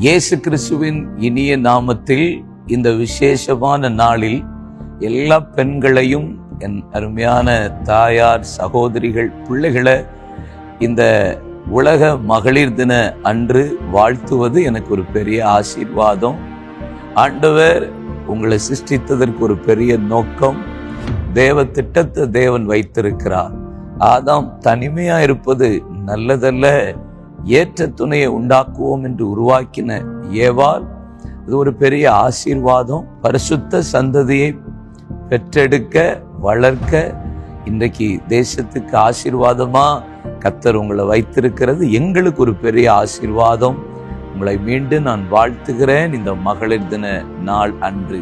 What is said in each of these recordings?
இயேசு கிறிஸ்துவின் இனிய நாமத்தில் இந்த விசேஷமான நாளில் எல்லா பெண்களையும், என் அருமையான தாயார், சகோதரிகள், பிள்ளைகளை இந்த உலக மகளிர் தின அன்று வாழ்த்துவது எனக்கு ஒரு பெரிய ஆசீர்வாதம். ஆண்டவர் உங்களை சிருஷ்டித்ததற்கு ஒரு பெரிய நோக்கம், தேவ திட்டத்தை தேவன் வைத்திருக்கிறார். ஆதாம் தனிமையா இருப்பது நல்லதல்ல, ஏற்ற துணையை உண்டாக்குவோம் என்று உருவாக்கின ஏவாள், அது ஒரு பெரிய ஆசீர்வாதம். பரிசுத்த சந்ததியை பெற்றெடுக்க, வளர்க்க இன்றைக்கு தேசத்துக்கு ஆசீர்வாதமா கர்த்தர் உங்களை வைத்திருக்கிறது எங்களுக்கு ஒரு பெரிய ஆசீர்வாதம். உங்களை மீண்டும் நான் வாழ்த்துகிறேன் இந்த மகளிர் தின நாள் அன்று.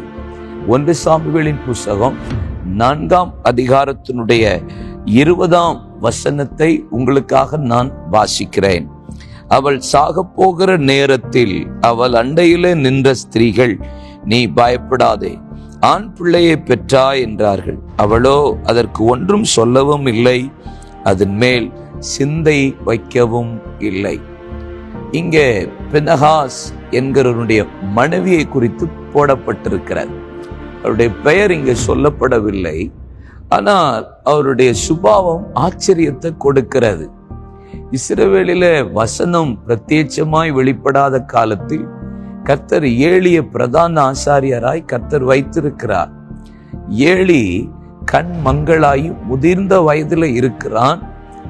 1 சாமுவேலின் புஸ்தகம் 4ஆம் அதிகாரத்தினுடைய 20ஆம் வசனத்தை உங்களுக்காக நான் வாசிக்கிறேன். அவள் சாக போகிற நேரத்தில் அவள் அண்டையிலே நின்ற ஸ்திரீகள், நீ பயப்படாதே, ஆண் பிள்ளையை பெற்றாய் என்றார்கள். அவளோ அதற்கு ஒன்றும் சொல்லவும் இல்லை, அதன் மேல் சிந்தை வைக்கவும் இல்லை. இங்கே பினகாஸ் என்கிறவருடைய மனைவியை குறித்து போடப்பட்டிருக்கிறது. அவருடைய பெயர் இங்கே சொல்லப்படவில்லை, ஆனால் அவருடைய சுபாவம் ஆச்சரியத்தை கொடுக்கிறது. இஸ்ரவேலில வசனம் பிரத்யட்சமாய் வெளிப்படாத காலத்தில் கர்த்தர் ஏலிய பிரதான ஆசாரியராய் கர்த்தர் வைத்திருக்கிறார். ஏலி கண் மங்களாய் முதிர்ந்த வயதுல இருக்கிறான்.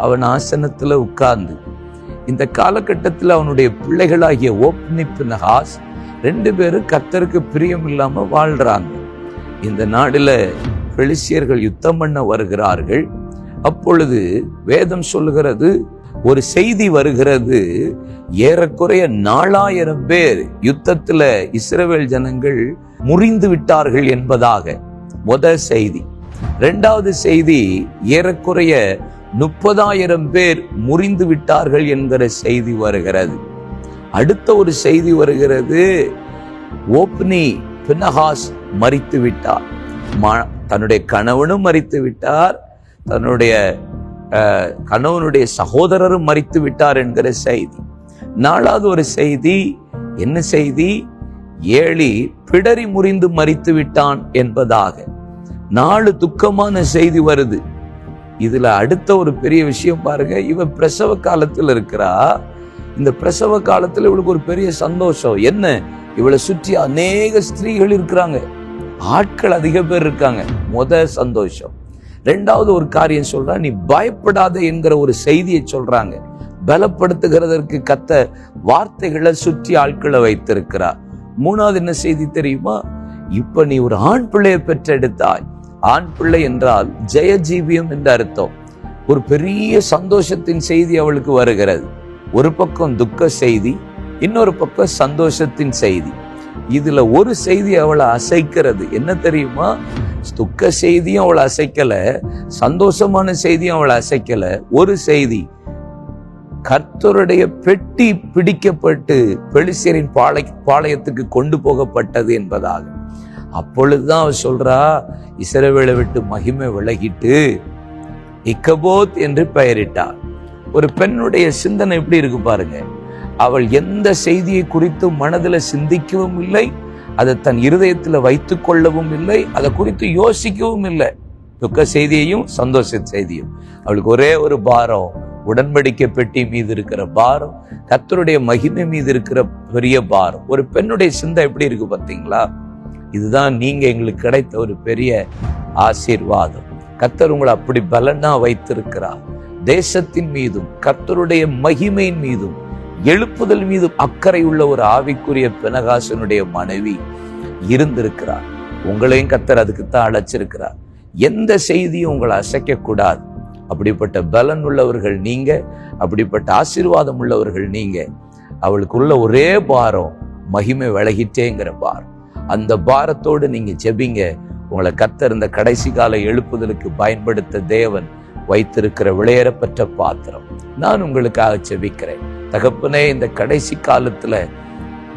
அவன் ஆசனத்துல உட்கார்ந்து இந்த காலகட்டத்தில் அவனுடைய பிள்ளைகளாகிய ஓப்னி பினகாஸ் 2 பேரும் கர்த்தருக்கு பிரியம் இல்லாம வாழ்றாங்க. இந்த நாடுல பெலிஸ்தியர்கள் யுத்தம் பண்ண வருகிறார்கள். அப்பொழுது வேதம் சொல்லுகிறது, ஒரு செய்தி வருகிறது, ஏறக்குறைய 4000 பேர் யுத்தத்துல இஸ்ரவேல் ஜனங்கள் முறிந்து விட்டார்கள் என்பதாக முதல் செய்தி. 2வது செய்தி, ஏறக்குறைய 30,000 பேர் முறிந்து விட்டார்கள் என்கிற செய்தி வருகிறது. அடுத்த ஒரு செய்தி வருகிறது, ஓப்னி பினகாஸ் மரித்து விட்டார், தன்னுடைய கணவனும் மரித்து விட்டார், தன்னுடைய கணவனுடைய சகோதரரும் மரித்து விட்டார் என்கிற செய்தி. 4வது ஒரு செய்தி, என்ன செய்தி? ஏலி பிடரி முறிந்து மரித்து விட்டான் என்பதாக 4 துக்கமான செய்தி வருது. இதுல அடுத்த ஒரு பெரிய விஷயம் பாருங்க, இவ பிரசவ காலத்தில் இருக்கிறா. இந்த பிரசவ காலத்துல இவளுக்கு ஒரு பெரிய சந்தோஷம். என்ன? இவளை சுற்றி அநேக ஸ்திரீகள் இருக்கிறாங்க, ஆட்கள் அதிக பேர் இருக்காங்க. முதல் சந்தோஷம். 2வது ஒரு காரியம் சொல்றா, நீ பயப்படாத என்கிற ஒரு செய்தியை சொல்றாங்க. பலப்படுத்துகிறதற்கு கர்த்தர் வார்த்தைகளை சுற்றி ஆட்களை வைத்திருக்கிறார். 3வது என்ன செய்தி தெரியுமா? இப்ப நீ ஒரு ஆண் பிள்ளையை பெற்றெடுத்தாய். ஆண் பிள்ளை என்றால் ஜெயஜீவியம் என்று அர்த்தம். ஒரு பெரிய சந்தோஷத்தின் செய்தி அவளுக்கு வருகிறது. ஒரு பக்கம் துக்க செய்தி, இன்னொரு பக்கம் சந்தோஷத்தின் செய்தி. இதுல ஒரு செய்தி அவளை அசைக்கிறது. என்ன தெரியுமா? துக்க செய்தியும் அவளை அசைக்கல, சந்தோஷமான செய்தியும் அவளை அசைக்கல. ஒரு செய்தி, கர்த்தருடைய பெட்டி பிடிக்கப்பட்டு பெலிஸ்தியரின் பாளையத்துக்கு கொண்டு போகப்பட்டது என்பதாக. அப்பொழுதுதான் அவ சொல்றா, இஸ்ரவேலை விட்டு மகிமை விலகிட்டு இக்கபோத் என்று பெயரிட்டார். ஒரு பெண்ணுடைய சிந்தனை எப்படி இருக்கு பாருங்க. அவள் எந்த செய்தியை குறித்து மனதில் சிந்திக்கவும் இல்லை, அதை தன் இருதயத்தில் வைத்துக் கொள்ளவும் இல்லை, அதை குறித்து யோசிக்கவும் இல்லை. துக்க செய்தியையும் சந்தோஷ செய்தியும். அவளுக்கு ஒரே ஒரு பாரம், உடன்படிக்கை பெட்டி மீது இருக்கிற பாரம், கர்த்தருடைய மகிமை மீது இருக்கிற பெரிய பாரம். ஒரு பெண்ணுடைய சிந்தை எப்படி இருக்கு பார்த்தீங்களா? இதுதான் நீங்க எங்களுக்கு கிடைத்த ஒரு பெரிய ஆசீர்வாதம். கர்த்தர் உங்களை அப்படி பலனா வைத்திருக்கிறார். தேசத்தின் மீதும் கர்த்தருடைய மகிமையின் மீதும் எழுப்புதல் மீது அக்கறை உள்ள ஒரு ஆவிக்குரிய பினகாசனுடைய மனைவி இருந்திருக்கிறார். உங்களையும் கர்த்தர் அதுக்குத்தான் அழைச்சிருக்கிறார். எந்த செய்தியும் உங்களை அசைக்க கூடாது. அப்படிப்பட்ட பலன் உள்ளவர்கள் நீங்க, அப்படிப்பட்ட ஆசீர்வாதம் உள்ளவர்கள் நீங்க. அவளுக்குள்ள ஒரே பாரம், மகிமை விலகிட்டேங்கிற பாரம். அந்த பாரத்தோடு நீங்க ஜெபிங்க. உங்களை கர்த்தர் இந்த கடைசி கால எழுப்புதலுக்கு பயன்படுத்த தேவன் வைத்திருக்கிற விளையேறப்பட்ட பாத்திரம். நான் உங்களுக்காக ஜெபிக்கிறேன். தகப்பனே, இந்த கடைசி காலத்துல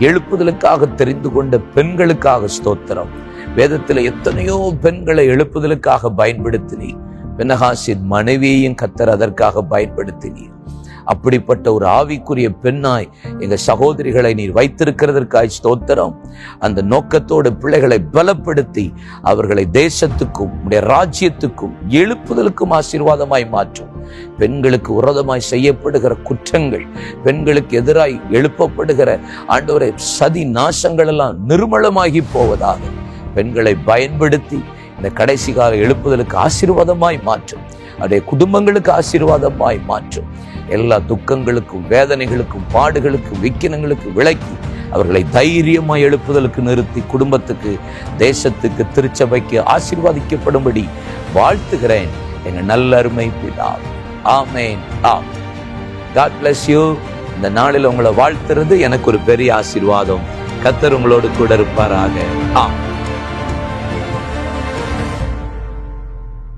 எழுப்புதலுக்காக தெரிந்து கொண்ட பெண்களுக்காக ஸ்தோத்திரம். வேதத்துல எத்தனையோ பெண்களை எழுப்புதலுக்காக பயன்படுத்தினீர். பினகாசின் மனைவியையும் கர்த்தர் அதற்காக பயன்படுத்தினீர். அப்படிப்பட்ட ஒரு ஆவிக்குரிய பெண்ணாய் எங்க சகோதரிகளை நீர் வைத்திருக்கிறதற்காய் ஸ்தோத்திரம். அந்த நோக்கத்தோடு பிள்ளைகளை பலப்படுத்தி அவர்களை தேசத்துக்கும் உடைய ராஜ்யத்துக்கும் எழுப்புதலுக்கும் ஆசீர்வாதமாய் மாற்றும். பெண்களுக்கு விரோதமாய் செய்யப்படுகிற குற்றங்கள், பெண்களுக்கு எதிராய் எழுப்பப்படுகிற ஆண்டவரே சதி நாசங்கள் எல்லாம் நிர்மலமாகி போவதாக பெண்களை பயன்படுத்தி இந்த கடைசி கால எழுப்புதலுக்கு ஆசீர்வாதமாய் மாற்றும். அவருடைய குடும்பங்களுக்கு ஆசீர்வாதமாய் மாற்றும். எல்லா துக்கங்களுக்கும் வேதனைகளுக்கும் பாடுகளுக்கும் விக்கினங்களுக்கு விலக்கி அவர்களை தைரியமாய் எழுப்புதலுக்கு நிறுத்தி குடும்பத்துக்கு தேசத்துக்கு திருச்சபைக்கு ஆசீர்வாதிக்கப்படும்படி வாழ்த்துகிறேன் எங்க நல்ல அருமை பிதாவே. ஆமென். ஆமென். God bless you. இந்த நாளில் உங்களை வாழ்த்துறது எனக்கு ஒரு பெரிய ஆசீர்வாதம். கர்த்தர் உங்களோடு கூட இருப்பாராக. ஆமென்.